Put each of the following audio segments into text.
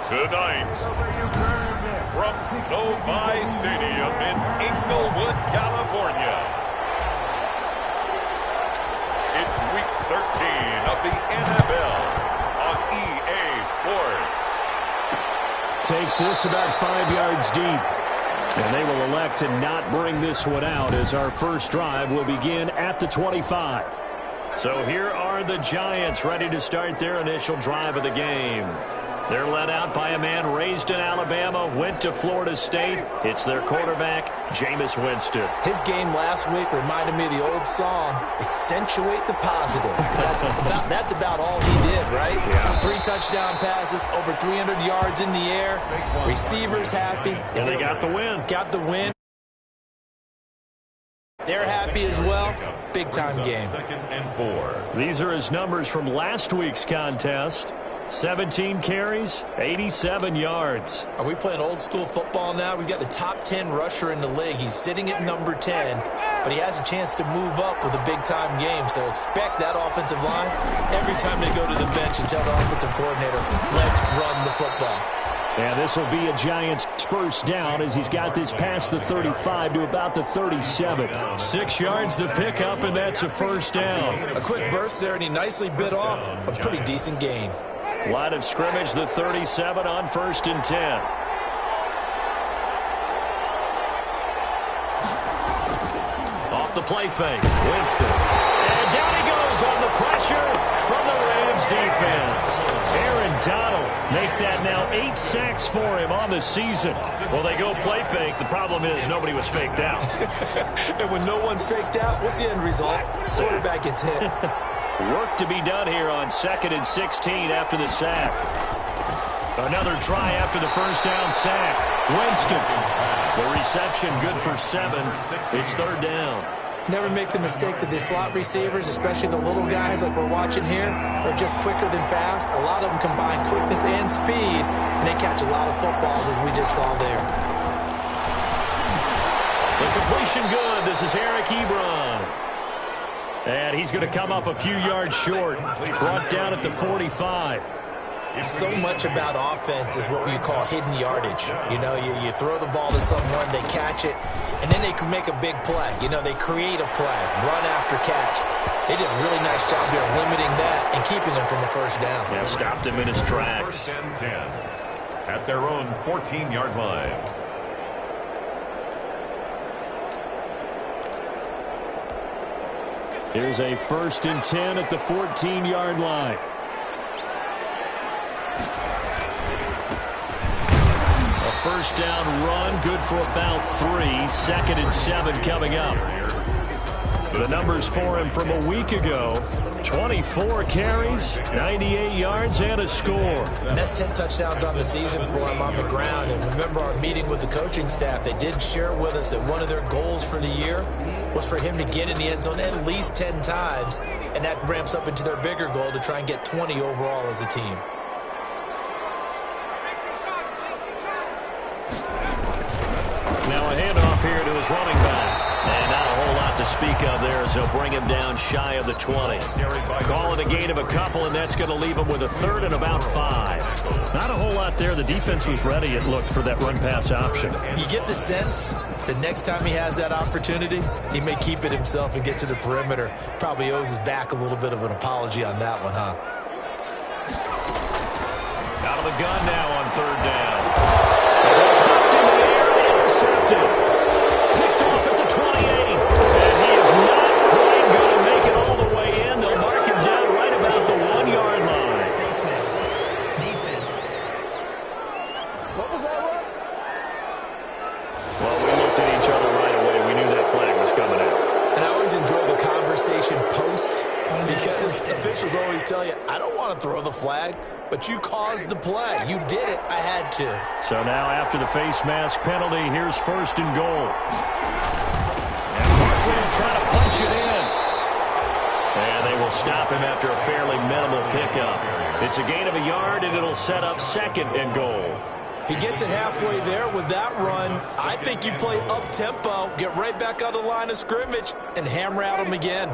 Tonight, from SoFi Stadium in Inglewood, California, it's Week 13 of the NFL on EA Sports. Takes this about 5 yards deep. And they will elect to not bring this one out as our first drive will begin at the 25. So here are the Giants ready to start their initial drive of the game. They're led out by a man raised in Alabama, went to Florida State. It's their quarterback, Jameis Winston. His game last week reminded me of the old song, accentuate the positive. That's about all he did, right? Yeah. 3 touchdown passes, over 300 yards in the air. Receivers happy. And they got the win. Got the win. They're happy as well. Big-time game. 2nd and 4. These are his numbers from last week's contest. 17 carries, 87 yards. Are we playing old-school football now? We've got the top 10 rusher in the league. He's sitting at number 10, but he has a chance to move up with a big-time game. So expect that offensive line every time they go to the bench and tell the offensive coordinator, let's run the football. And this will be a Giants first down as he's got this past the 35 to about the 37. 6 yards the pickup, and that's a first down. A quick burst there, and he nicely bit off a pretty decent gain. Line of scrimmage, the 37 on 1st and 10. Off the play fake, Winston. And down he goes on the pressure from the Rams defense. Aaron Donald make that now 8 sacks for him on the season. Well, they go play fake. The problem is nobody was faked out. And when no one's faked out, what's the end result? Quarterback gets hit. Work to be done here on 2nd and 16 after the sack. Another try after the first down sack. Winston. The reception good for 7. It's 3rd down. Never make the mistake that the slot receivers, especially the little guys like we're watching here, are just quicker than fast. A lot of them combine quickness and speed, and they catch a lot of footballs, as we just saw there. The completion good. This is Eric Ebron. And he's going to come up a few yards short. Brought down at the 45. So much about offense is what you call hidden yardage. You know, you throw the ball to someone, they catch it, and then they can make a big play. You know, they create a play, run after catch. They did a really nice job there limiting that and keeping him from a first down. Yeah, stopped him in his tracks. 1st and 10 at their own 14-yard line. Here's a 1st and 10 at the 14-yard line. A first down run, good for about 3. 2nd and 7 coming up. The numbers for him from a week ago: 24 carries, 98 yards, and a score. And that's 10 touchdowns on the season for him on the ground. And remember our meeting with the coaching staff, they did share with us that one of their goals for the year was for him to get in the end zone at least 10 times, and that ramps up into their bigger goal to try and get 20 overall as a team. Now a handoff here to his running back. And not a whole lot to speak of there as they'll bring him down shy of the 20. Call it a gain of a couple, and that's going to leave him with a 3rd and about 5. Not a whole lot there. The defense was ready, it looked, for that run-pass option. You get the sense that next time he has that opportunity, he may keep it himself and get to the perimeter. Probably owes his back a little bit of an apology on that one, huh? Out of the gun now on 3rd down. Popped in the air and intercepted. Picked off at the 28. And he is not quite going to make it all the way in. They'll mark him down right about the 1-yard line. Defense. What was that one? Well, we looked at each other right away. We knew that flag was coming out. And I always enjoy the conversation post, because officials always tell you, I don't want to throw the flag, but you caused the play. You did it. I had to. So now after the face mask penalty, here's 1st and goal. And Parkland trying to punch it in. And they will stop him after a fairly minimal pickup. It's a gain of a yard, and it'll set up 2nd and goal. He gets it halfway there with that run. I think you play up-tempo, get right back on the line of scrimmage, and hammer at him again.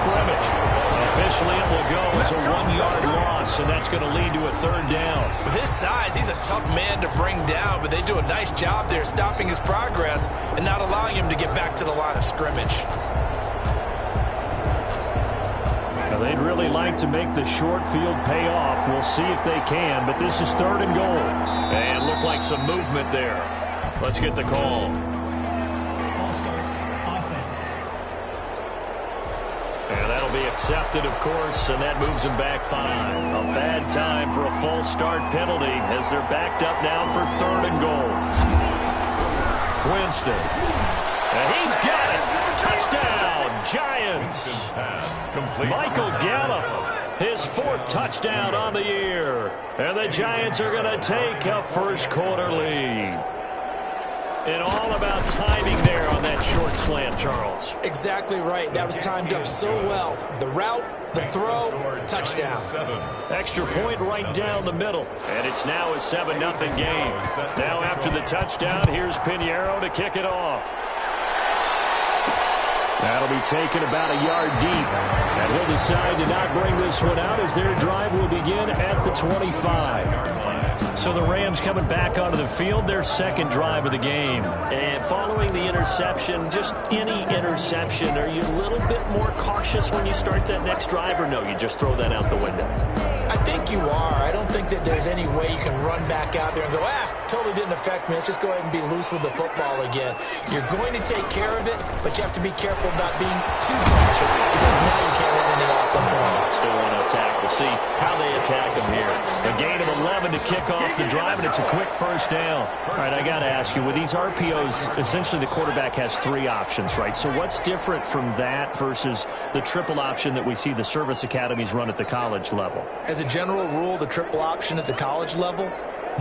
scrimmage. Officially, it will go as a 1-yard loss, and that's going to lead to a 3rd down. With his size, he's a tough man to bring down, but they do a nice job there stopping his progress and not allowing him to get back to the line of scrimmage. Now, they'd really like to make the short field pay off. We'll see if they can, but this is 3rd and goal. And looked like some movement there. Let's get the call. And that'll be accepted, of course, and that moves him back 5. A bad time for a false start penalty as they're backed up now for 3rd and goal. Winston. And he's got it. Touchdown, Giants. Michael Gallup, his 4th touchdown on the year. And the Giants are going to take a first-quarter lead. And all about timing there on that short slant, Charles. Exactly right. That was timed up so well. The route, the throw, touchdown. Extra point right down the middle. And it's now a 7-0 game. Now after the touchdown, here's Pinheiro to kick it off. That'll be taken about a yard deep. And he'll decide to not bring this one out as their drive will begin at the 25. So the Rams coming back onto the field, their 2nd drive of the game. And following the interception, just any interception, are you a little bit more cautious when you start that next drive, or no, you just throw that out the window? I think you are. I don't think that there's any way you can run back out there and go, totally didn't affect me. Let's just go ahead and be loose with the football again. You're going to take care of it, but you have to be careful about being too cautious because now you can't run any offense at all. Still want to attack. We'll see how they attack them here. A gain of 11 to kick off the drive, and it's a quick 1st down. All right, I got to ask you, with these RPOs, essentially the quarterback has 3 options, right? So what's different from that versus the triple option that we see the service academies run at the college level? As a general rule, the triple option at the college level,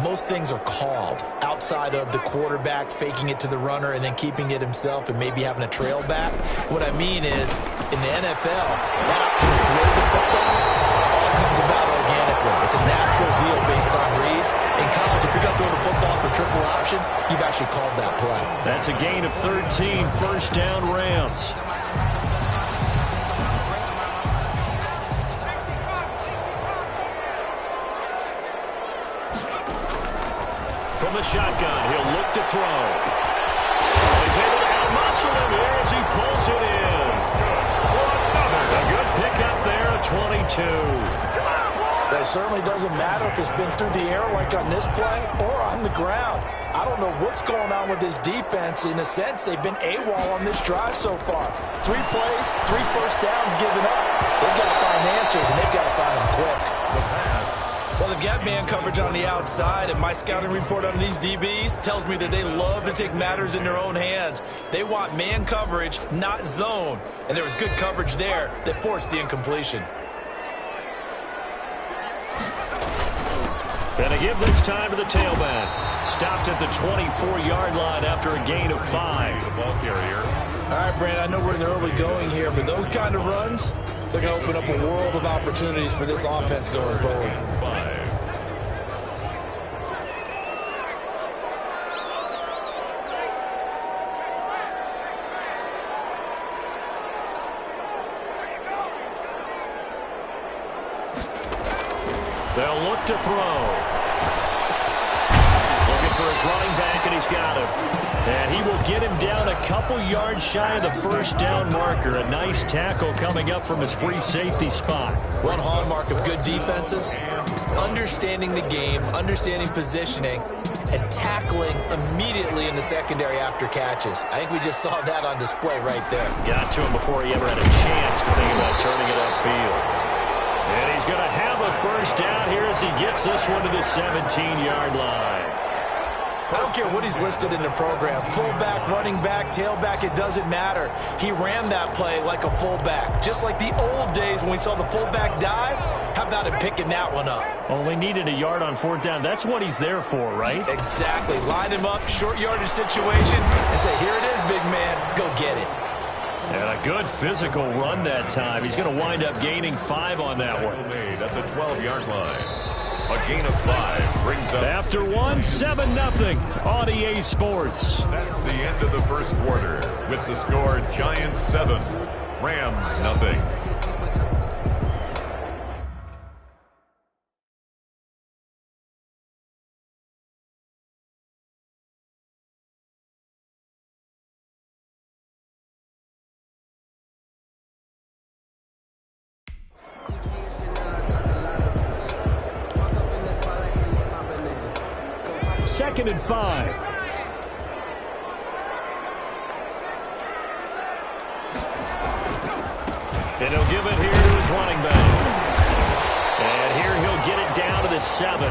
most things are called outside of the quarterback faking it to the runner and then keeping it himself and maybe having a trail back. What I mean is, in the NFL, that option to throw the football all comes about organically. It's a natural deal based on reads. In college, if you're going to throw the football for triple option, you've actually called that play. That's a gain of 13, 1st down Rams. From the shotgun, he'll look to throw. He's able to out-muscle him here as he pulls it in. A good pickup there at 22. That certainly doesn't matter if it's been through the air like on this play or on the ground. I don't know what's going on with this defense. In a sense, they've been AWOL on this drive so far. 3 plays, 3 first downs given up. They've got to find answers, and they've got to find them quick. The pass. Well, they've got man coverage on the outside, and my scouting report on these DBs tells me that they love to take matters in their own hands. They want man coverage, not zone. And there was good coverage there that forced the incompletion. Gonna give this time to the tailback. Stopped at the 24-yard line after a gain of 5. The ball carrier. All right, Brand, I know we're in the early going here, but those kind of runs, they're going to open up a world of opportunities for this offense going forward. 5. They'll look to throw. Looking for his running back, and he's got him. And he will get him down a couple yards shy of the 1st down marker. A nice tackle coming up from his free safety spot. One hallmark of good defenses is understanding the game, understanding positioning, and tackling immediately in the secondary after catches. I think we just saw that on display right there. Got to him before he ever had a chance to think about turning it upfield. And he's going to have a 1st down here as he gets this one to the 17-yard line. I don't care what he's listed in the program. Fullback, running back, tailback, it doesn't matter. He ran that play like a fullback. Just like the old days when we saw the fullback dive. How about him picking that one up? Only needed a yard on 4th down. That's what he's there for, right? Exactly. Line him up, short yardage situation, and say, here it is, big man. Go get it. And a good physical run that time. He's going to wind up gaining 5 on that one. Made at the 12-yard line. A gain of 5 brings up. After 1, 7-0 on EA Sports. That's the end of the first quarter with the score Giants 7, Rams 0. 2nd and 5. And he'll give it here to his running back. And here he'll get it down to the 7.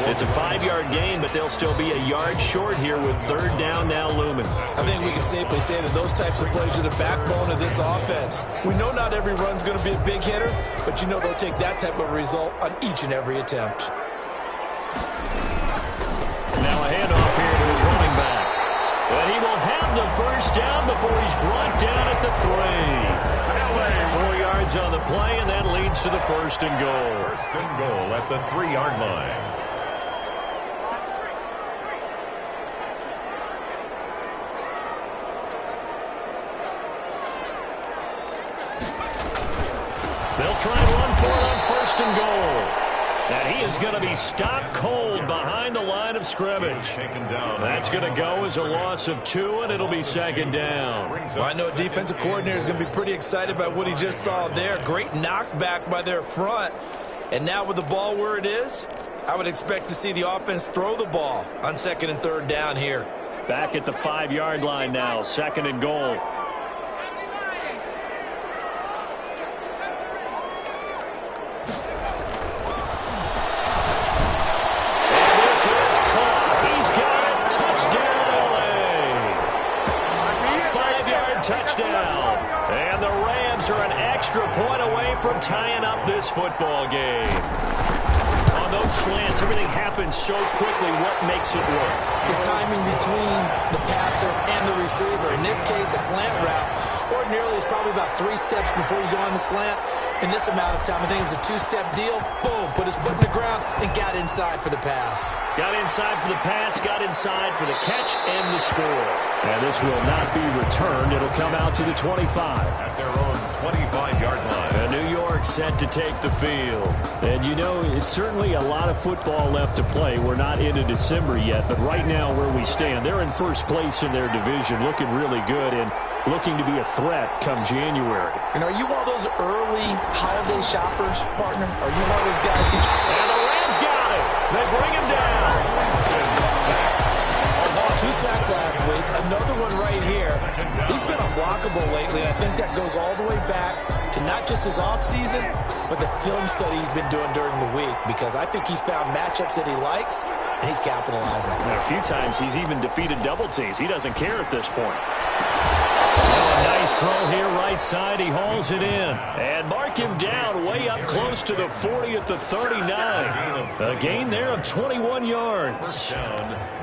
It's a 5-yard gain, but they'll still be a yard short here with 3rd down now looming. I think we can safely say that those types of plays are the backbone of this offense. We know not every run's going to be a big hitter, but you know they'll take that type of result on each and every attempt. Now a handoff here to his running back. And he will have the 1st down before he's brought down at the 3. 4 yards on the play, and that leads to the 1st and goal. 1st and goal at the 3-yard line. They'll try and run for it on 1st and goal. And he is going to be stopped cold behind the line of scrimmage. That's going to go as a loss of 2, and it'll be 2nd down. Well, I know a defensive coordinator is going to be pretty excited about what he just saw there. Great knockback by their front. And now with the ball where it is, I would expect to see the offense throw the ball on 2nd and 3rd down here. Back at the 5-yard line now, 2nd and goal. Touchdown. And the Rams are an extra point away from tying up this football game. On those slants, everything happens so quickly. What makes it work? The timing between the passer and the receiver. In this case, a slant route. Ordinarily, it's probably about 3 steps before you go on the slant. In this amount of time, I think it was a 2-step deal. Boom, put his foot in the ground and got inside for the pass. Got inside for the pass, got inside for the catch and the score. And this will not be returned. It'll come out to the 25. At their own 25-yard line. And New York set to take the field. And you know, it's certainly a lot of football left to play. We're not into December yet, but right now where we stand, they're in 1st place in their division, looking really good and looking to be a threat come January. And are you one of those early holiday shoppers, partner? Are you one of those guys? And the Rams got it. They bring him down. 2 sacks last week, another one right here. He's been unblockable lately, and I think that goes all the way back to not just his offseason, but the film study he's been doing during the week, because I think he's found matchups that he likes, and he's capitalizing. And a few times he's even defeated double teams. He doesn't care at this point. Oh, a nice throw here right side. He hauls it in. And mark him down way up close to the 40 at the 39. A gain there of 21 yards.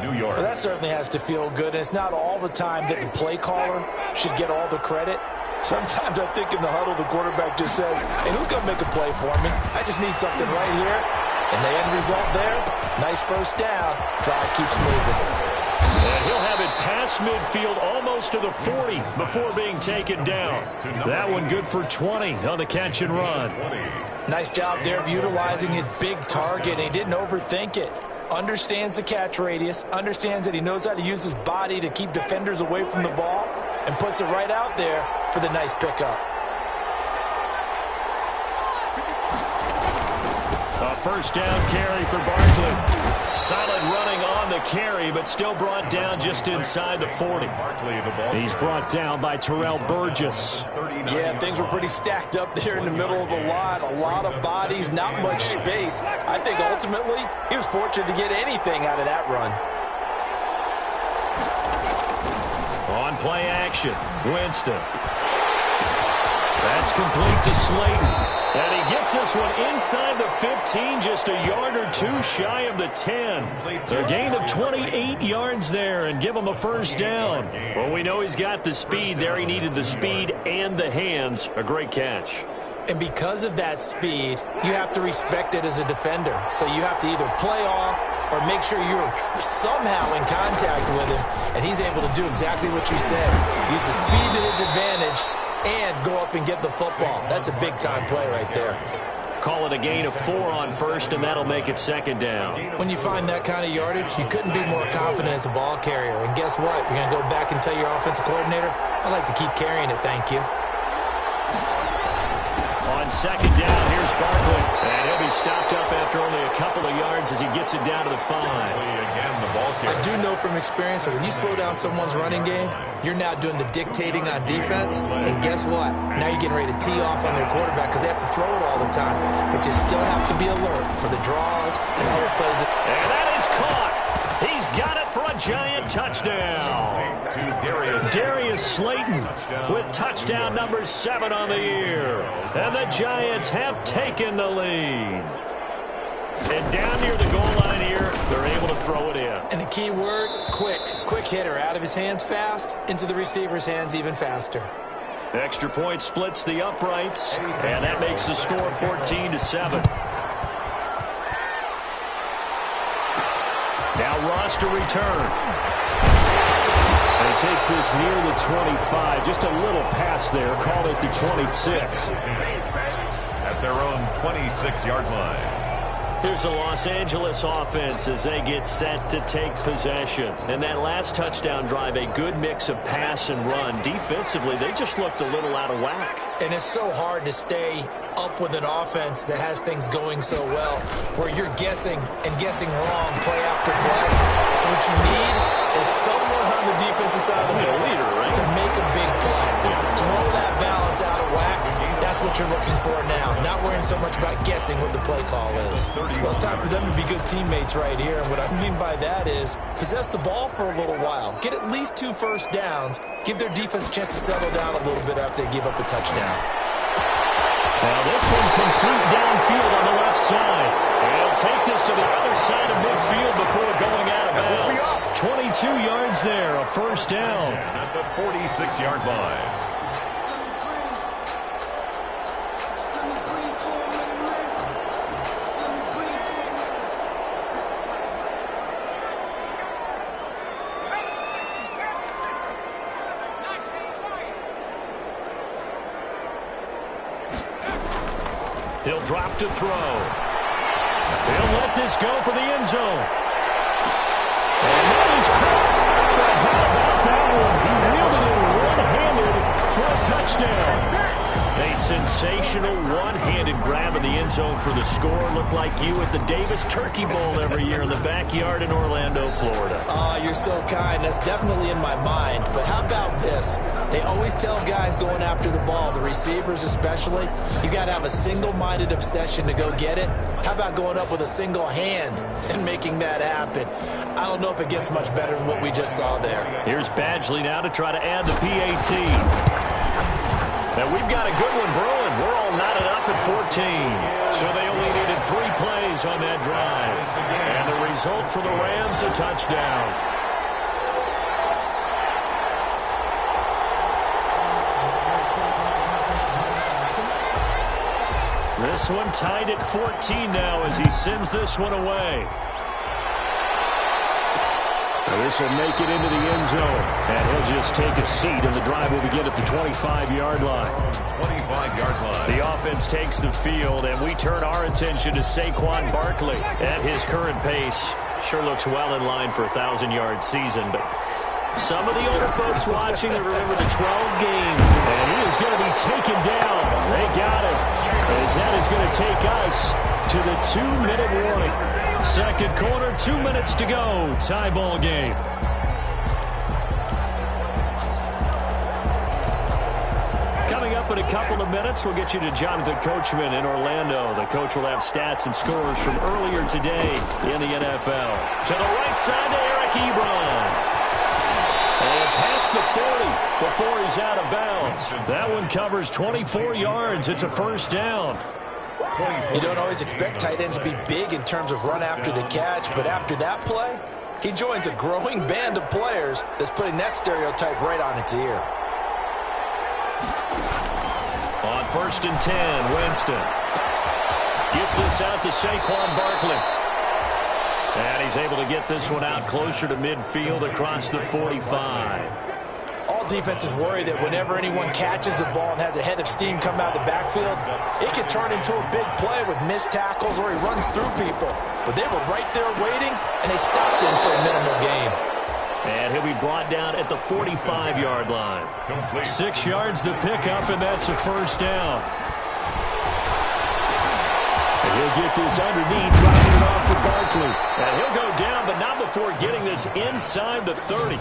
New York. Well, that certainly has to feel good. And it's not all the time that the play caller should get all the credit. Sometimes I think in the huddle, the quarterback just says, hey, who's going to make a play for me? I just need something right here. And the end result there, nice 1st down. Drive keeps moving. And he'll have it past midfield almost to the 40 before being taken down. That one good for 20 on the catch and run. Nice job there of utilizing his big target. He didn't overthink it. Understands the catch radius, understands that he knows how to use his body to keep defenders away from the ball, and puts it right out there for the nice pickup. A 1st down carry for Barkley. Solid running on the carry, but still brought down just inside the 40. He's brought down by Terrell Burgess. Yeah, things were pretty stacked up there in the middle of the line. A lot of bodies, not much space. I think ultimately he was fortunate to get anything out of that run. On play action, Winston. That's complete to Slayton. And he gets this one inside the 15, just a yard or 2 shy of the 10. A gain of 28 yards there and give him a 1st down. Well, we know he's got the speed there. He needed the speed and the hands. A great catch. And because of that speed, you have to respect it as a defender. So you have to either play off or make sure you're somehow in contact with him. And he's able to do exactly what you said. Use the speed to his advantage and go up and get the football. That's a big-time play right there. Call it a gain of 4 on 1st, and that'll make it 2nd down. When you find that kind of yardage, you couldn't be more confident as a ball carrier. And guess what? You're going to go back and tell your offensive coordinator, I'd like to keep carrying it, thank you. On 2nd down, here's Barkley. And he'll be stopped up after only a couple of yards as he gets it down to the 5. Again, the ball carrier. I do know from experience that when you slow down someone's running game, you're now doing the dictating on defense. And guess what? Now you're getting ready to tee off on their quarterback because they have to throw it all the time. But you still have to be alert for the draws and other plays. And that is caught. He's got it for a giant touchdown. Darius Slayton with touchdown number 7 on the year. And the Giants have taken the lead. And down near the goal line here, they're able to throw it in. And the key word, quick. Quick hitter. Out of his hands fast, into the receiver's hands even faster. Extra point splits the uprights, and that makes the score 14-7. Now Ross to return. And he takes this near the 25. Just a little pass there. Called it the 26. At their own 26-yard line. Here's the Los Angeles offense as they get set to take possession. And that last touchdown drive, a good mix of pass and run. Defensively, they just looked a little out of whack. And it's so hard to stay up with an offense that has things going so well, where you're guessing and guessing wrong play after play. So what you need is someone on the defensive side of the ball to make a big play. Throw that balance out of whack. That's what you're looking for now. Not worrying so much about guessing what the play call is. Well, it's time for them to be good teammates right here. And what I mean by that is possess the ball for a little while. Get at least 2 first downs. Give their defense a chance to settle down a little bit after they give up a touchdown. Now this one complete downfield on the left side. And he'll take this to the other side of midfield before going out of bounds. 22 yards there, a first down. At the 46-yard line. He'll drop to throw. He'll let this go for the end zone. And that is caught. But how about that one? He wielded it one-handed for a touchdown. A sensational one-handed grab in the end zone for the score. Looked like you at the Davis Turkey Bowl every year in the backyard in Orlando, Florida. Oh, you're so kind. That's definitely in my mind. But how about this? They always tell guys going after the ball, the receivers especially, you got to have a single-minded obsession to go get it. How about going up with a single hand and making that happen? I don't know if it gets much better than what we just saw there. Here's Badgley now to try to add the PAT. Now we've got a good one brewing. We're all knotted up at 14. So they only needed 3 plays on that drive. And the result for the Rams, a touchdown. This one tied at 14 now as he sends this one away. This will make it into the end zone. And he'll just take a seat, and the drive will begin at the 25-yard line. 25-yard line. The offense takes the field, and we turn our attention to Saquon Barkley. At his current pace, sure looks well in line for a 1,000-yard season. But some of the older folks watching that remember the 12 games. And he is going to be taken down. They got him. As that is going to take us to the 2-minute warning. Second quarter, 2 minutes to go. Tie ball game. Coming up in a couple of minutes, we'll get you to Jonathan Coachman in Orlando. The coach will have stats and scores from earlier today in the NFL. To the right side to Eric Ebron. And past the 40 before he's out of bounds. That one covers 24 yards. It's a first down. You don't always expect tight ends to be big in terms of run after the catch, but after that play, he joins a growing band of players that's putting that stereotype right on its ear. On 1st and 10, Winston gets this out to Saquon Barkley. And he's able to get this one out closer to midfield across the 45. All defenses worry that whenever anyone catches the ball and has a head of steam come out of the backfield, it can turn into a big play with missed tackles or he runs through people. But they were right there waiting, and they stopped him for a minimal gain. And he'll be brought down at the 45-yard line. 6 yards the pickup, and that's a first down. He'll get this underneath, dropping it off for Barkley. And he'll go down, but not before getting this inside the 30.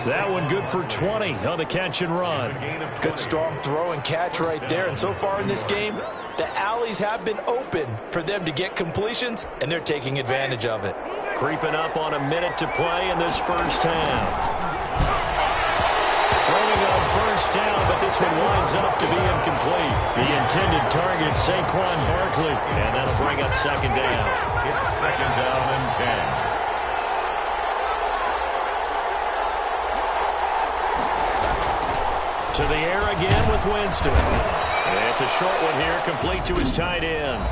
That one good for 20 on the catch and run. Good strong throw and catch right there. And so far in this game, the alleys have been open for them to get completions, and they're taking advantage of it. Creeping up on a minute to play in this first half. Throwing on first down, but this one winds up to be incomplete. The intended target, Saquon Barkley, and that'll bring up second down. It's second down and 10. To the air again with Winston. It's a short one here, complete to his tight end.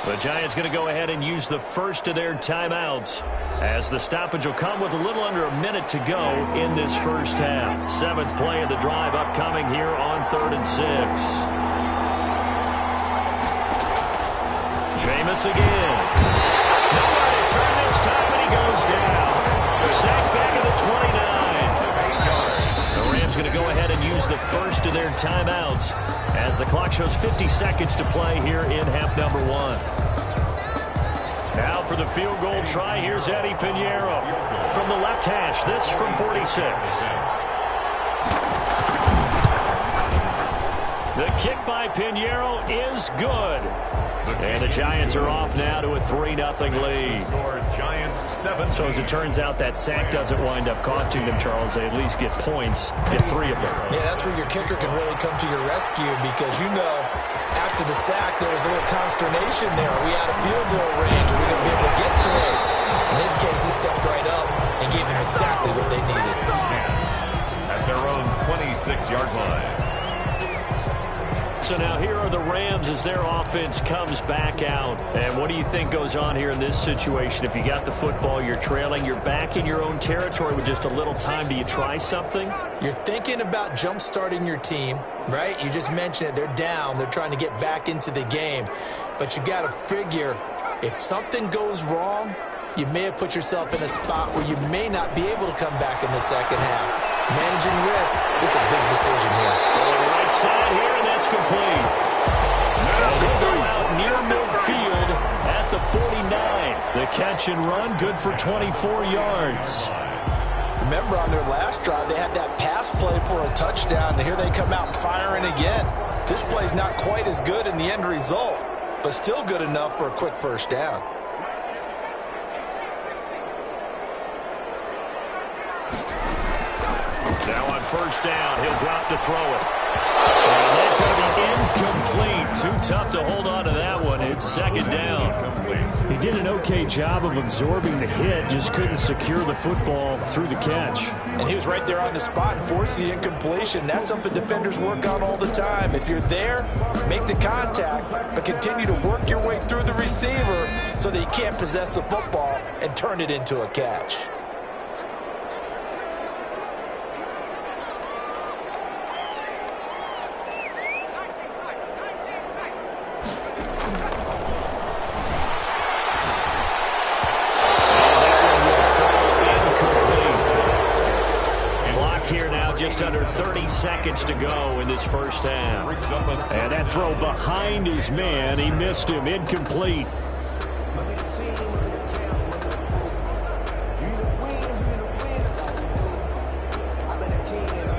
The Giants going to go ahead and use the first of their timeouts, as the stoppage will come with a little under a minute to go in this first half. 7th play of the drive upcoming here on 3rd and 6. Jameis again. Nowhere to turn this time, and he goes down. The sack back at the 29. The Rams going to go ahead and use the first of their timeouts, as the clock shows 50 seconds to play here in half number 1. Now for the field goal try, here's Eddie Pinheiro from the left hash. This from 46. The kick by Pinheiro is good. And the Giants are off now to a 3-0 lead. So as it turns out, that sack doesn't wind up costing them, Charles. They at least get points, get 3 of them. Yeah, that's where your kicker can really come to your rescue, because you know after the sack there was a little consternation there. Are we out of field goal range? Are we going to be able to get through? In this case, he stepped right up and gave them exactly what they needed. At their own 26-yard line. So now here are the Rams as their offense comes back out. And what do you think goes on here in this situation? If you got the football, you're trailing, you're back in your own territory with just a little time. Do you try something? You're thinking about jump-starting your team, right? You just mentioned it. They're down. They're trying to get back into the game. But you got to figure, if something goes wrong, you may have put yourself in a spot where you may not be able to come back in the second half. Managing risk is a big decision here. Going right side here, and that's complete. He'll go out near midfield at the 49. The catch and run, good for 24 yards. Remember, on their last drive, they had that pass play for a touchdown, and here they come out firing again. This play's not quite as good in the end result, but still good enough for a quick first down. Now on first down, he'll drop to throw it. And that's going to be incomplete. Too tough to hold on to that one. It's second down. He did an okay job of absorbing the hit, just couldn't secure the football through the catch. And he was right there on the spot and forced the incompletion. That's something defenders work on all the time. If you're there, make the contact, but continue to work your way through the receiver so that you can't possess the football and turn it into a catch. Just under 30 seconds to go in this first half. And that throw behind his man. He missed him. Incomplete.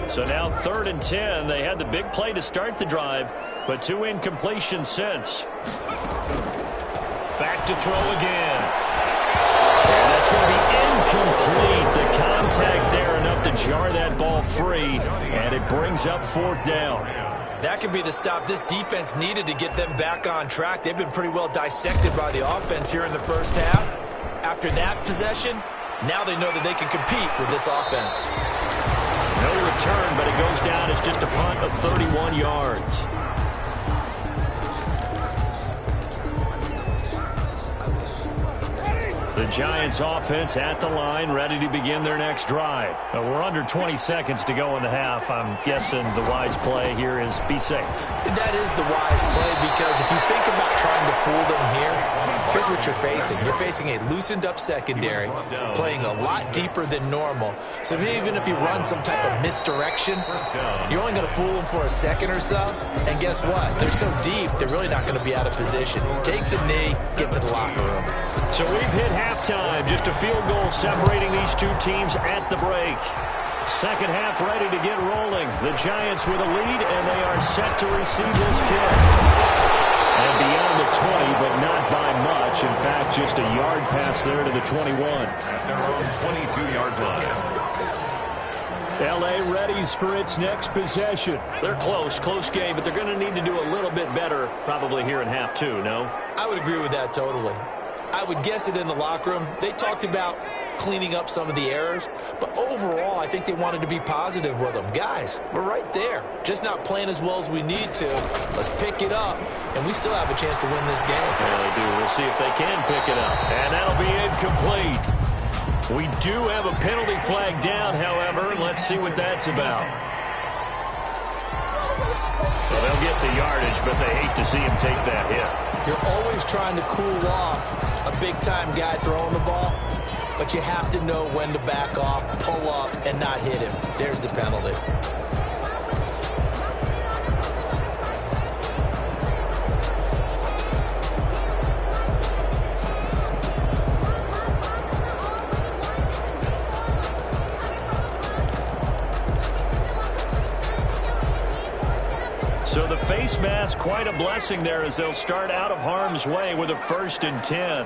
So now 3rd and 10. They had the big play to start the drive, but 2 incompletions since. Back to throw again. And that's going to be incomplete. The contact there enough to jar that ball free, and it brings up 4th down. That could be the stop this defense needed to get them back on track. They've been pretty well dissected by the offense here in the first half. After that possession, now they know that they can compete with this offense. No return, but it goes down as just a punt of 31 yards. The Giants offense at the line, ready to begin their next drive. We're under 20 seconds to go in the half. I'm guessing the wise play here is be safe. That is the wise play, because if you think about trying to fool them here, here's what you're facing. You're facing a loosened up secondary, playing a lot deeper than normal. So even if you run some type of misdirection, you're only going to fool them for a second or so. And guess what? They're so deep, they're really not going to be out of position. Take the knee, get to the locker room. So we've hit halftime. Just a field goal separating these two teams at the break. Second half ready to get rolling. The Giants with a lead, and they are set to receive this kick. And beyond the 20, but not by much. In fact, just a yard pass there to the 21. At their own 22-yard line. L.A. readies for its next possession. They're close game, but they're going to need to do a little bit better probably here in half two, no? I would agree with that totally. I would guess it in the locker room. They talked about cleaning up some of the errors, but overall, I think they wanted to be positive with them. Guys, we're right there. Just not playing as well as we need to. Let's pick it up, and we still have a chance to win this game. Yeah, they do. We'll see if they can pick it up. And that'll be incomplete. We do have a penalty flag down, however. Let's see what that's about. Well, they'll get the yardage, but they hate to see him take that hit. You're always trying to cool off a big-time guy throwing the ball, but you have to know when to back off, pull up, and not hit him. There's the penalty. So the face mask, quite a blessing there as they'll start out of harm's way with a 1st and 10.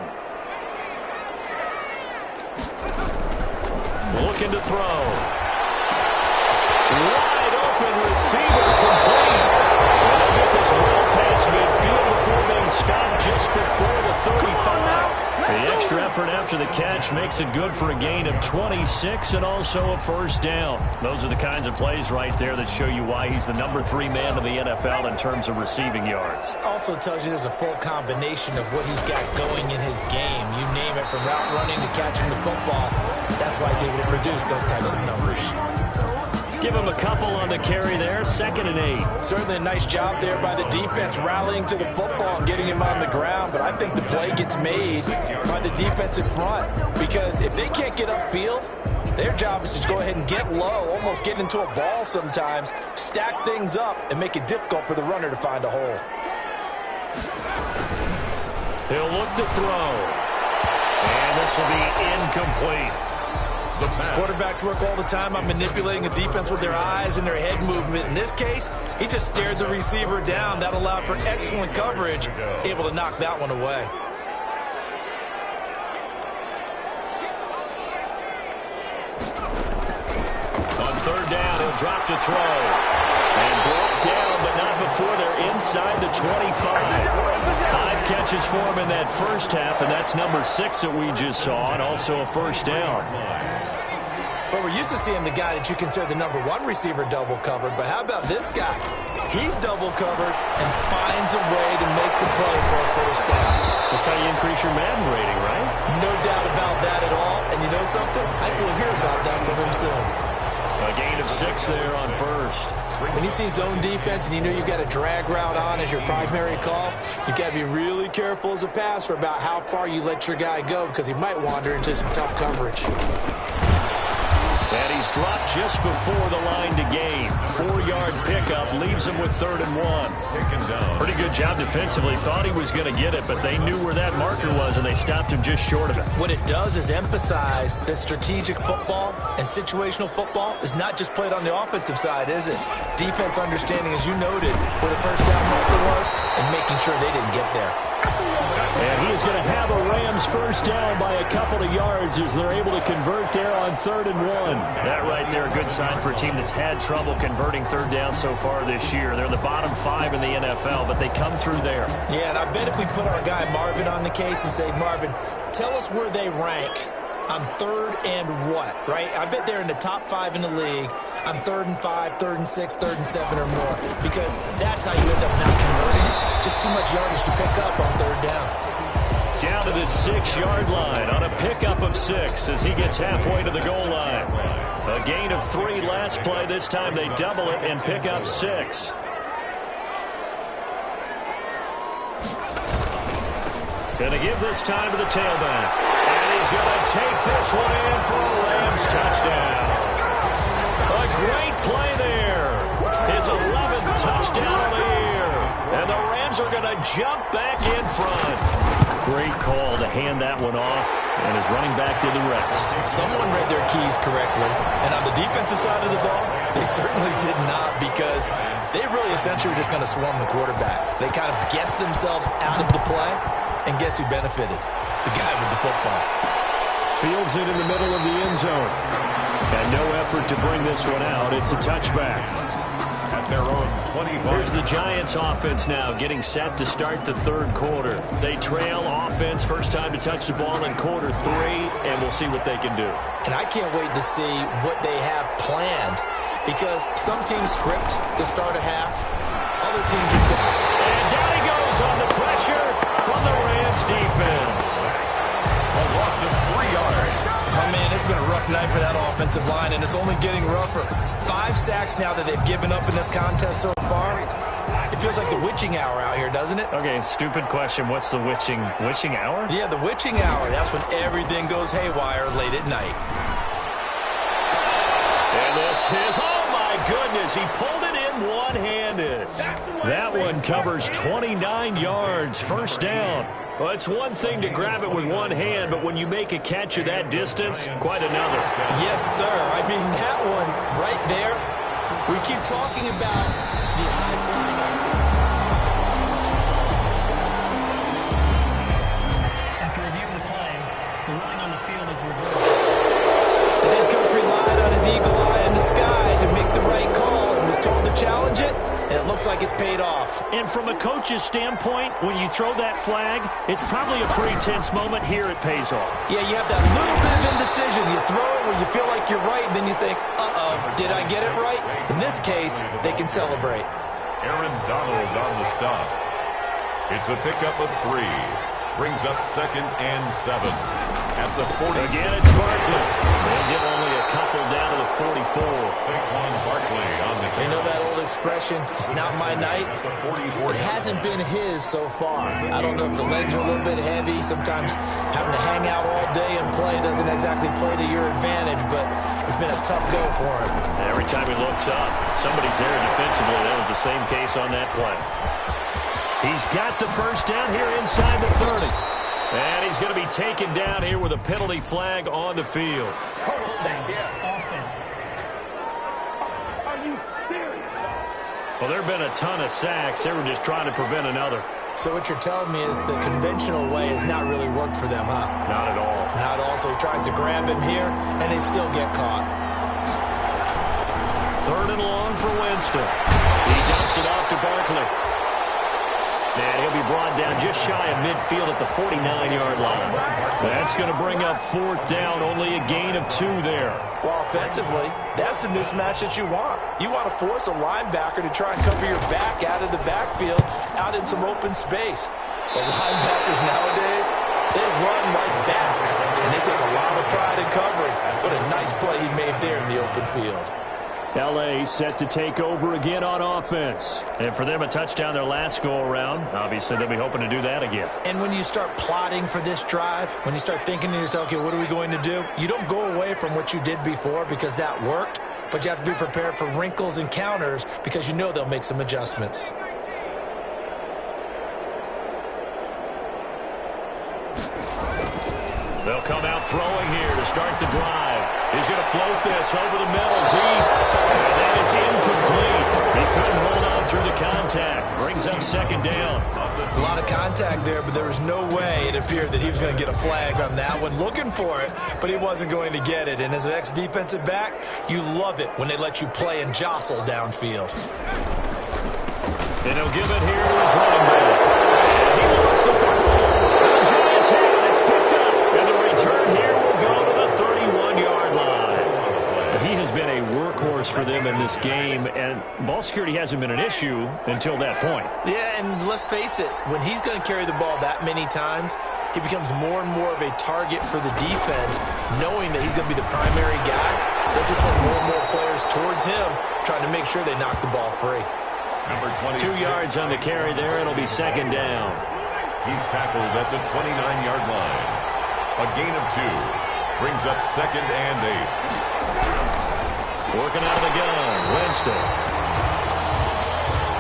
Looking to throw. Wide open receiver complete. And they'll get this well past midfield before being stopped just before the 35. The extra effort after the catch makes it good for a gain of 26 and also a 1st down. Those are the kinds of plays right there that show you why he's the number 3 man in the NFL in terms of receiving yards. Also tells you there's a full combination of what he's got going in his game. You name it, from route running to catching the football. That's why he's able to produce those types of numbers. Give him a couple on the carry there, 2nd and 8. Certainly a nice job there by the defense rallying to the football and getting him on the ground, but I think the play gets made by the defense in front, because if they can't get upfield, their job is to go ahead and get low, almost get into a ball sometimes, stack things up, and make it difficult for the runner to find a hole. He'll look to throw. And this will be incomplete. Quarterbacks work all the time on manipulating a defense with their eyes and their head movement. In this case, he just stared the receiver down. That allowed for excellent coverage, able to knock that one away. On 3rd down, he'll drop to throw. And brought down, but not before they're inside the 25. 5 catches for him in that first half, and that's number 6 that we just saw, and also a 1st down. But we're used to seeing the guy that you consider the number 1 receiver double covered. But how about this guy? He's double covered and finds a way to make the play for a 1st down. That's how you increase your Madden rating, right? No doubt about that at all. And you know something? I will hear about that from him soon. A gain of 6 there on 1st. When you see zone defense and you know you've got a drag route on as your primary call, you've got to be really careful as a passer about how far you let your guy go, because he might wander into some tough coverage. And he's dropped just before the line to gain. 4-yard pickup leaves him with 3rd and 1. Pretty good job defensively. Thought he was going to get it, but they knew where that marker was, and they stopped him just short of it. What it does is emphasize that strategic football and situational football is not just played on the offensive side, is it? Defense understanding, as you noted, where the 1st down marker was and making sure they didn't get there. And he is going to have a Rams 1st down by a couple of yards as they're able to convert there on 3rd and 1. That right there, a good sign for a team that's had trouble converting 3rd down so far this year. They're the bottom 5 in the NFL, but they come through there. Yeah, and I bet if we put our guy Marvin on the case and say, Marvin, tell us where they rank on 3rd and what, right? I bet they're in the top 5 in the league on 3rd and 5, 3rd and 6, 3rd and 7 or more, because that's how you end up not converting. Just too much yardage to pick up on 3rd down. Down down to the 6-yard line on a pickup of 6 as he gets halfway to the goal line. A gain of 3 last play. This time they double it and pick up 6. Going to give this time to the tailback. And he's going to take this one in for a Rams touchdown. A great play there. His 11th touchdown of the year. And the Rams are going to jump back in front. Great call to hand that one off, and his running back did the rest. Someone read their keys correctly, and on the defensive side of the ball, they certainly did not, because they really essentially were just going to swarm the quarterback. They kind of guessed themselves out of the play, and guess who benefited? The guy with the football. Fields it in the middle of the end zone. And no effort to bring this one out. It's a touchback. At their own 25. Here's the Giants offense now getting set to start the third quarter. They trail offense, first time to touch the ball in quarter 3, and we'll see what they can do. And I can't wait to see what they have planned, because some teams script to start a half, other teams just don't. And down he goes on the pressure from the Rams defense. A loss of 3 yards. Oh, man, it's been a rough night for that offensive line, and it's only getting rougher. 5 sacks now that they've given up in this contest so far. It feels like the witching hour out here, doesn't it? Okay, stupid question. What's the witching hour? Yeah, the witching hour. That's when everything goes haywire late at night. And this is, oh my goodness, he pulled it in one-handed. That one covers 29 yards, first down. Well, it's one thing to grab it with one hand, but when you make a catch of that distance, quite another. Yes, sir. I mean, that one right there, we keep talking about the high-flying antics. After reviewing the play, the ruling on the field is reversed. The head coach relied on his eagle eye in the sky to make the right call and was told to challenge it, and it looks like it's paid off. And from a coach's standpoint, when you throw that flag, it's probably a pretty tense moment. Here it pays off. Yeah, you have that little bit of indecision. You throw it where you feel like you're right, then you think, uh-oh, did I get it right? In this case, they can celebrate. Aaron Donald on the stop. It's a pickup of 3. Brings up 2nd and 7. At the 40. Again, it's Barkley. They'll get only a couple down to the 44. Saquon Barkley on the You know that old expression, it's not my night? It hasn't been his so far. I don't know if the legs are a little bit heavy. Sometimes having to hang out all day and play doesn't exactly play to your advantage, but it's been a tough go for him. Every time he looks up, somebody's there defensively. That was the same case on that play. He's got the first down here inside the 30. And he's going to be taken down here with a penalty flag on the field. Offense. Are you serious? Well, there have been a ton of sacks. They were just trying to prevent another. So what you're telling me is the conventional way has not really worked for them, huh? Not at all. Not at all. So he tries to grab him here, and they still get caught. 3rd and long for Winston. He dumps it off to Barkley. And he'll be brought down just shy of midfield at the 49-yard line. That's going to bring up 4th down, only a gain of 2 there. Well, offensively, that's the mismatch that you want. You want to force a linebacker to try and cover your back out of the backfield, out in some open space. But linebackers nowadays, they run like backs, and they take a lot of pride in covering. What a nice play he made there in the open field. L.A. set to take over again on offense. And for them, a touchdown their last go-around. Obviously, they'll be hoping to do that again. And when you start plotting for this drive, when you start thinking to yourself, okay, what are we going to do? You don't go away from what you did before because that worked, but you have to be prepared for wrinkles and counters because you know they'll make some adjustments. They'll come out throwing here to start the drive. He's going to float this over the middle, deep. And that is incomplete. He couldn't hold on through the contact. Brings up 2nd down. A lot of contact there, but there was no way it appeared that he was going to get a flag on that one. Looking for it, but he wasn't going to get it. And as an ex-defensive back, you love it when they let you play and jostle downfield. And he'll give it here to his running back. And he lost the football. The Giants have it. It's picked up. And the return here will go to the 31-yard line. He has been a workhorse for them in this game, and ball security hasn't been an issue until that point. Yeah, and let's face it, when he's going to carry the ball that many times, he becomes more and more of a target for the defense, knowing that he's going to be the primary guy. They'll just send more and more players towards him, trying to make sure they knock the ball free. Number 26. 2 yards on the carry there. It'll be second down. He's tackled at the 29-yard line. A gain of 2. Brings up second and 8. Working out of the gun, Winston.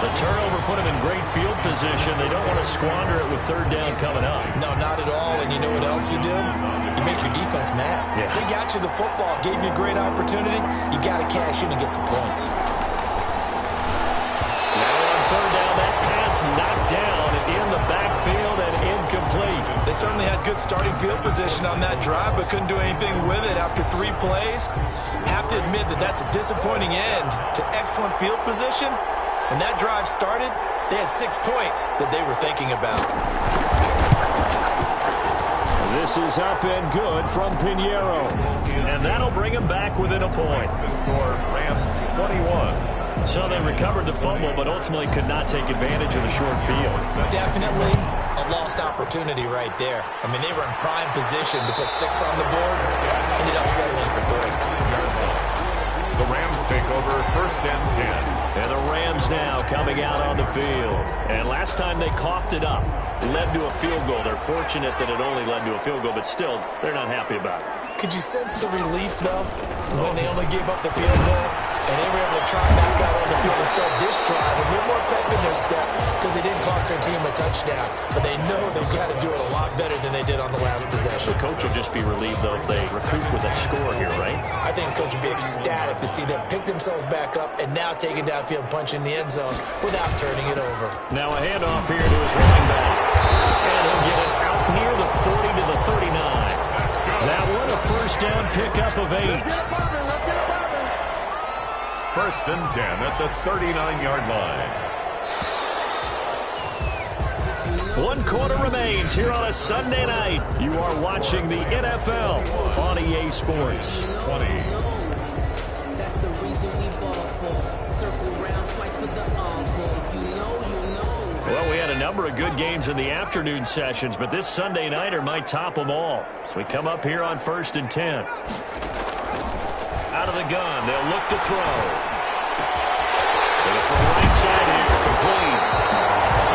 The turnover put him in great field position. They don't want to squander it with third down coming up. No, not at all. And you know what else you do? You make your defense mad. Yeah. They got you the football, gave you a great opportunity. You got to cash in and get some points. Third down, that pass knocked down in the backfield and incomplete. They certainly had good starting field position on that drive, but couldn't do anything with it after 3 plays. Have to admit that that's a disappointing end to excellent field position. When that drive started, they had 6 points that they were thinking about. This is up and good from Pinheiro. And that'll bring him back within a point. The score, Rams 21. So they recovered the fumble, but ultimately could not take advantage of the short field. Definitely a lost opportunity right there. I mean, they were in prime position to put 6 on the board. Ended up settling for 3. The Rams take over first and 10. And the Rams now coming out on the field. And last time they coughed it up, led to a field goal. They're fortunate that it only led to a field goal, but still, they're not happy about it. Could you sense the relief, though, when they only gave up the field goal? And they were able to trot back out on the field and start this drive with a little more pep in their step because they didn't cost their team a touchdown. But they know they've got to do it a lot better than they did on the last possession. The coach will just be relieved, though, if they recoup with a score here, right? I think the coach will be ecstatic to see them pick themselves back up and now take it downfield and punch in the end zone without turning it over. Now a handoff here to his running back. And he'll get it out near the 40 to the 39. That one a first down pickup of 8. First and 10 at the 39-yard line. 1 quarter remains here on a Sunday night. You are watching the NFL on EA Sports. 20. That's the reason we ball for. Circle round twice for the encore. You know. Well, we had a number of good games in the afternoon sessions, but this Sunday nighter might top them all. So we come up here on first and 10. Out of the gun, they'll look to throw. It's the right side here, complete.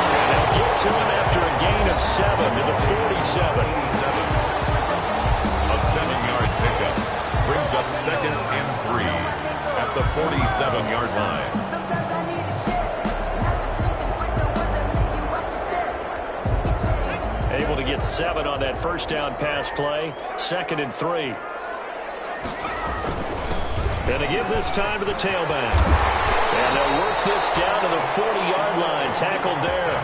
And they'll get to him after a gain of 7 to the 47. A 7-yard pickup brings up second and 3 at the 47-yard line. Able to get 7 on that first down pass play. Second and 3. And they give this time to the tailback. And they'll work this down to the 40-yard line. Tackled there.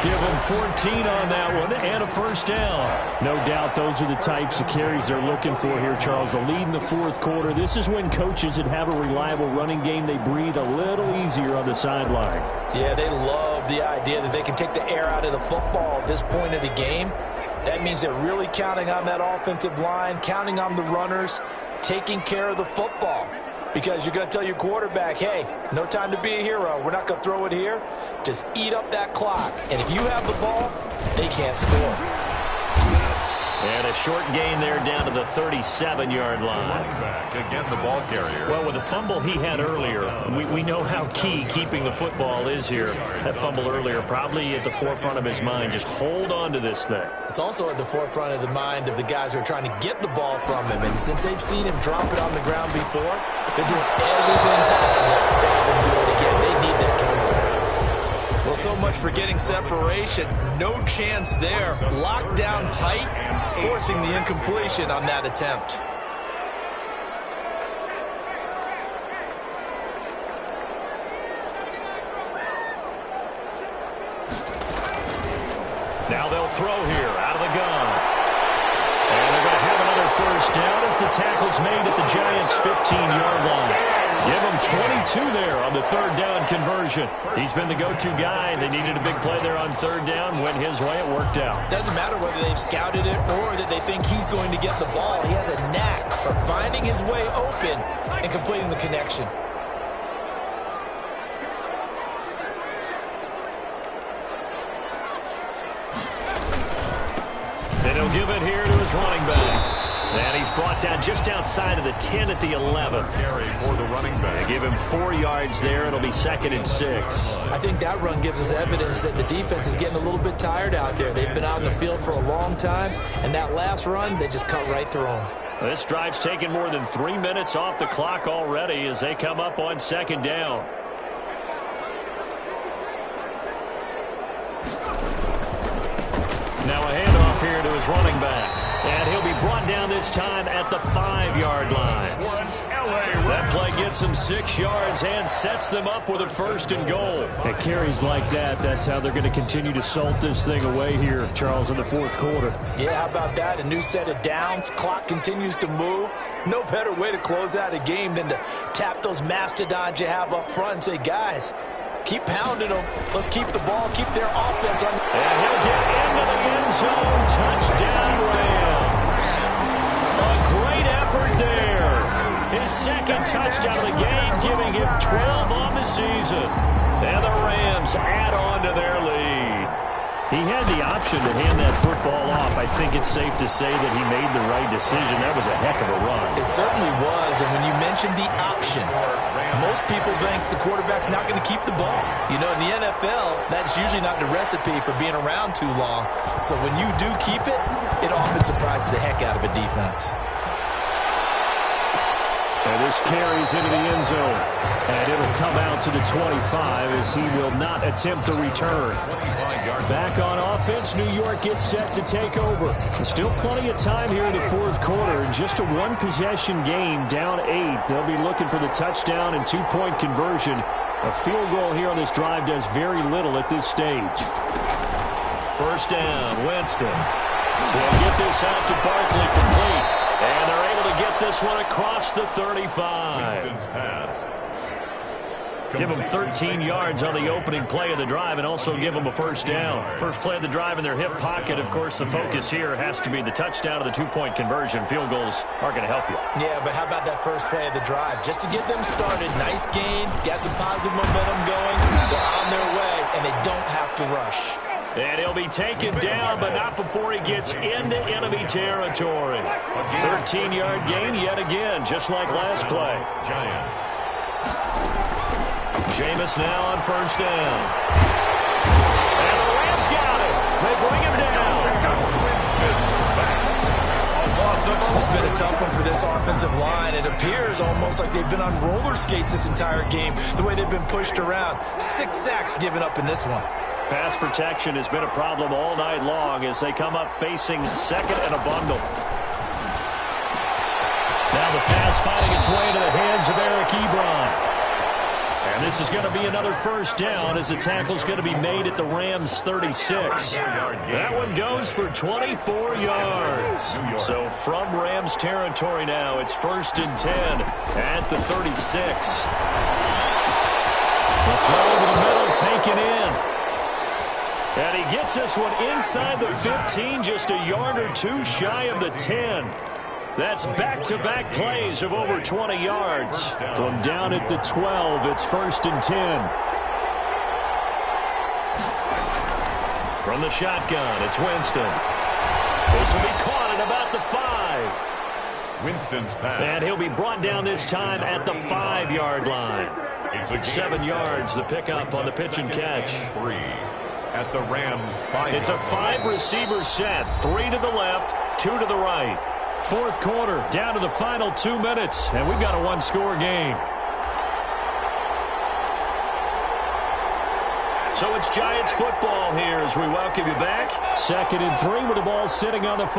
Give them 14 on that one and a first down. No doubt those are the types of carries they're looking for here, Charles. The lead in the fourth quarter. This is when coaches that have a reliable running game, they breathe a little easier on the sideline. Yeah, they love the idea that they can take the air out of the football at this point of the game. That means they're really counting on that offensive line, counting on the runners, taking care of the football. Because you're going to tell your quarterback, hey, no time to be a hero. We're not going to throw it here. Just eat up that clock. And if you have the ball, they can't score. And a short gain there down to the 37-yard line. Running back, again the ball carrier. Well, with the fumble he had earlier, we know how key keeping the football is here. That fumble earlier probably at the forefront of his mind. Just hold on to this thing. It's also at the forefront of the mind of the guys who are trying to get the ball from him. And since they've seen him drop it on the ground before, they're doing everything possible to have him do it again. They need that turnover. Well, so much for getting separation. No chance there. Locked down tight, forcing the incompletion on that attempt. Now they'll throw here out of the gun. And they're going to have another first down as the tackle's made at the Giants' 15-yard line. Give him 22 there on the third down conversion. He's been the go-to guy. They needed a big play there on third down. Went his way. It worked out. Doesn't matter whether they've scouted it or that they think he's going to get the ball. He has a knack for finding his way open and completing the connection. They don't give it here to his running back. And he's brought down just outside of the 10 at the 11. Carry for the running back. They give him 4 yards there. It'll be 2nd and 6. I think that run gives us evidence that the defense is getting a little bit tired out there. They've been out in the field for a long time, and that last run, they just cut right through them. This drive's taken more than 3 minutes off the clock already as they come up on 2nd down. Now a handoff here to his running back. And he'll be brought down this time at the 5-yard line. That play gets him 6 yards and sets them up with a 1st and goal. At carries like that, that's how they're going to continue to salt this thing away here, Charles, in the 4th quarter. Yeah, how about that? A new set of downs. Clock continues to move. No better way to close out a game than to tap those mastodons you have up front and say, guys, keep pounding them. Let's keep the ball, keep their offense on. And he'll get into the end zone. Touchdown, Rams. A great effort there. His 2nd touchdown of the game, giving him 12 on the season. And the Rams add on to their lead. He had the option to hand that football off. I think it's safe to say that he made the right decision. That was a heck of a run. It certainly was, and when you mentioned the option, most people think the quarterback's not going to keep the ball. You know, in the NFL, that's usually not the recipe for being around too long. So when you do keep it, it often surprises the heck out of a defense. And this carries into the end zone. And it'll come out to the 25 as he will not attempt a return. Back on offense, New York gets set to take over. There's still plenty of time here in the 4th quarter. In just a 1-possession game, down 8. They'll be looking for the touchdown and 2-point conversion. A field goal here on this drive does very little at this stage. 1st down, Winston. Will get this out to Barkley complete. And they're able to get this one across the 35. Winston's pass. Give them 13 yards on the opening play of the drive and also give them a 1st down. First play of the drive in their hip pocket. Of course, the focus here has to be the touchdown of the 2-point conversion. Field goals are going to help you. Yeah, but how about that first play of the drive? Just to get them started, nice gain, got some positive momentum going. They're on their way, and they don't have to rush. And he'll be taken down, but not before he gets into enemy territory. 13-yard gain yet again, just like last play. Giants. Jameis now on 1st down. And the Rams got it. They bring him down. This has been a tough one for this offensive line. It appears almost like they've been on roller skates this entire game, the way they've been pushed around. 6 sacks given up in this one. Pass protection has been a problem all night long as they come up facing 2nd and a bundle. Now the pass finding its way into the hands of Eric Ebron. And this is going to be another 1st down as the tackle's going to be made at the Rams' 36. That one goes for 24 yards. So from Rams territory now, it's 1st and 10 at the 36. The throw over the middle taken in. And he gets this one inside the 15, just a yard or 2 shy of the 10. That's back-to-back plays of over 20 yards. From down at the 12, it's 1st and 10. From the shotgun, it's Winston. This will be caught at about the 5. Winston's pass. And he'll be brought down this time at the 5-yard line. It's 7 yards, the pickup on the pitch and catch. 3 at the Rams' 5. It's a 5-receiver set. 3 to the left, 2 to the right. 4th quarter, down to the final 2 minutes, and we've got a 1-score game. So it's Giants football here as we welcome you back. 2nd and 3 with the ball sitting on the 5.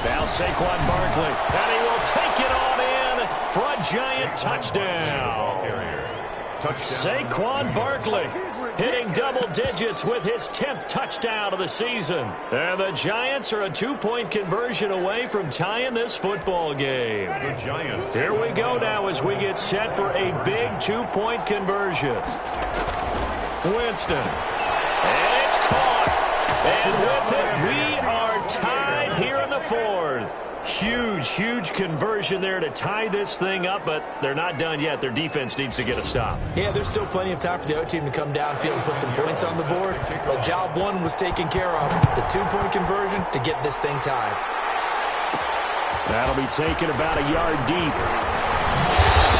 Now Saquon Barkley, and he will take it on in for a Giant touchdown. Saquon Barkley hitting double digits with his 10th touchdown of the season. And the Giants are a 2-point conversion away from tying this football game. The Giants. Here we go now as we get set for a big 2-point conversion. Winston. And it's caught. And with it, we are tied here in the fourth. Huge conversion there to tie this thing up, but they're not done yet. Their defense needs to get a stop. Yeah, there's still plenty of time for the other team to come downfield and put some points on the board, but job one was taken care of. The two-point conversion to get this thing tied. That'll be taken about a yard deep.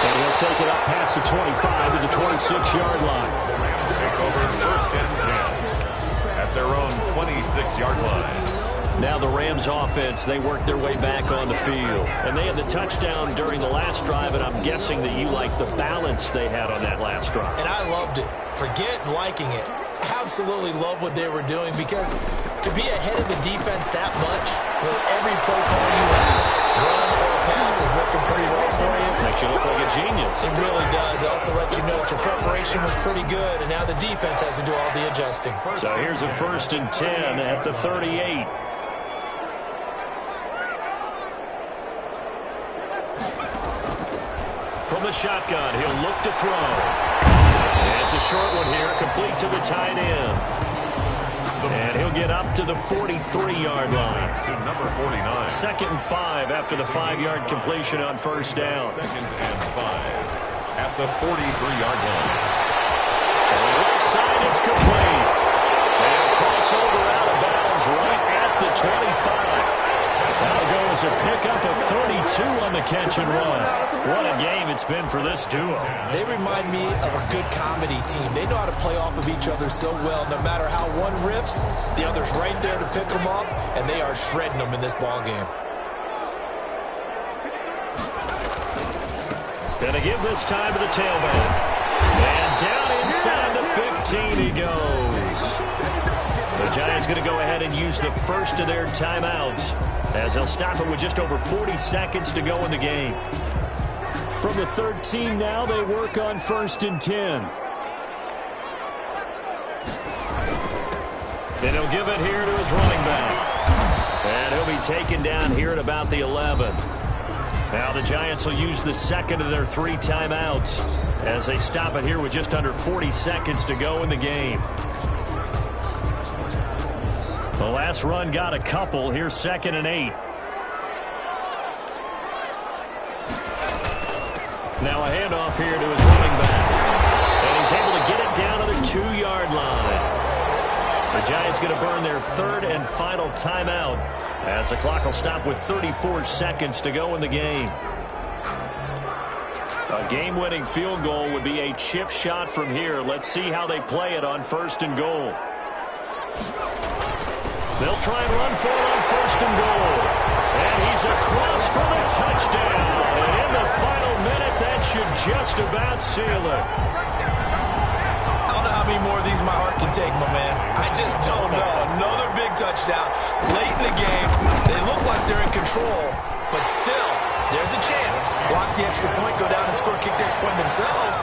And he'll take it up past the 25 to the 26-yard line. The Rams take over first and 10 at their own 26-yard line. Now the Rams offense, they work their way back on the field. And they had the touchdown during the last drive, and I'm guessing that you like the balance they had on that last drive. And I loved it. Forget liking it. Absolutely love what they were doing, because to be ahead of the defense that much with every play call you have, run or pass, is working pretty well for you. Makes you look like a genius. It really does. It also lets you know that your preparation was pretty good, and now the defense has to do all the adjusting. So here's a first and 10 at the 38. From the shotgun, he'll look to throw. And it's a short one here, complete to the tight end. And he'll get up to the 43-yard line. To number 49. Second and 5 after the 5-yard completion on first down. Second and 5 at the 43-yard line. On the left side, it's complete. And a crossover out of bounds right at the 25. That'll go as a pickup of 32 on the catch and run. What a game it's been for this duo. They remind me of a good comedy team. They know how to play off of each other so well. No matter how one riffs, the other's right there to pick them up, and they are shredding them in this ball game. Gonna give this time to the tailback. And down inside the 15 he goes. The Giants going to go ahead and use the first of their timeouts, as they'll stop it with just over 40 seconds to go in the game. From the 13 now, they work on first and 10. Then he'll give it here to his running back. And he'll be taken down here at about the 11. Now the Giants will use the second of their 3 timeouts as they stop it here with just under 40 seconds to go in the game. The last run got a couple. Here's second and 8. Now a handoff here to his running back. And he's able to get it down to the 2-yard line. The Giants going to burn their third and final timeout, as the clock will stop with 34 seconds to go in the game. A game-winning field goal would be a chip shot from here. Let's see how they play it on first and goal. They'll try and run for it on first and goal. And he's across for the touchdown. And in the final minute, that should just about seal it. I don't know how many more of these my heart can take, my man. I just don't know. Another big touchdown late in the game. They look like they're in control, but still, there's a chance. Block the extra point, go down and score, kick the extra point themselves.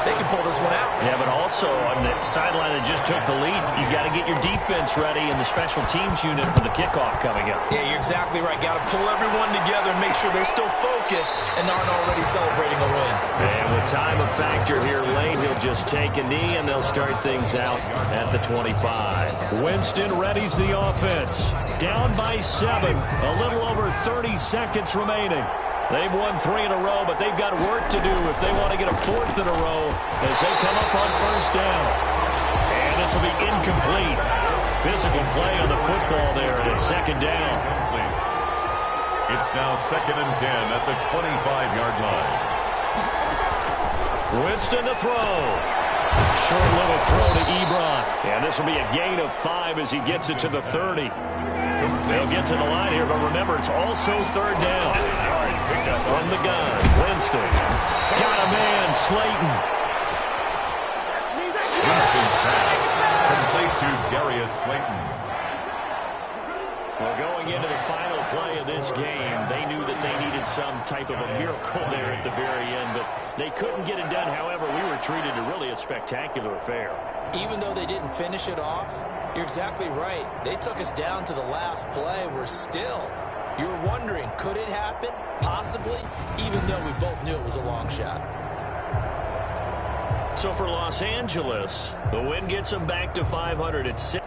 They can pull this one out. Yeah, but also on the sideline that just took the lead, you got to get your defense ready in the special teams unit for the kickoff coming up. Yeah, you're exactly right. Got to pull everyone together and make sure they're still focused and aren't already celebrating a win. And with time a factor here late, he'll just take a knee and they'll start things out at the 25. Winston readies the offense. Down by 7. A little over 30 seconds remaining. They've won 3 in a row, but they've got work to do if they want to get a 4th in a row as they come up on first down. And this will be incomplete. Physical play on the football there, and it's second down. It's now second and 10 at the 25-yard line. Winston to throw. Short little throw to Ebron. And this will be a gain of 5 as he gets it to the 30. They'll get to the line here, but remember, it's also third down. From the gun, Winston. Got a man, Slayton. Winston's pass complete to Darius Slayton. Well, going into the final play of this game, they knew that they needed some type of a miracle there at the very end, but they couldn't get it done. However, we were treated to really a spectacular affair. Even though they didn't finish it off, you're exactly right. They took us down to the last play. You're wondering, could it happen? Possibly, even though we both knew it was a long shot. So for Los Angeles, the win gets them back to 500 at 6.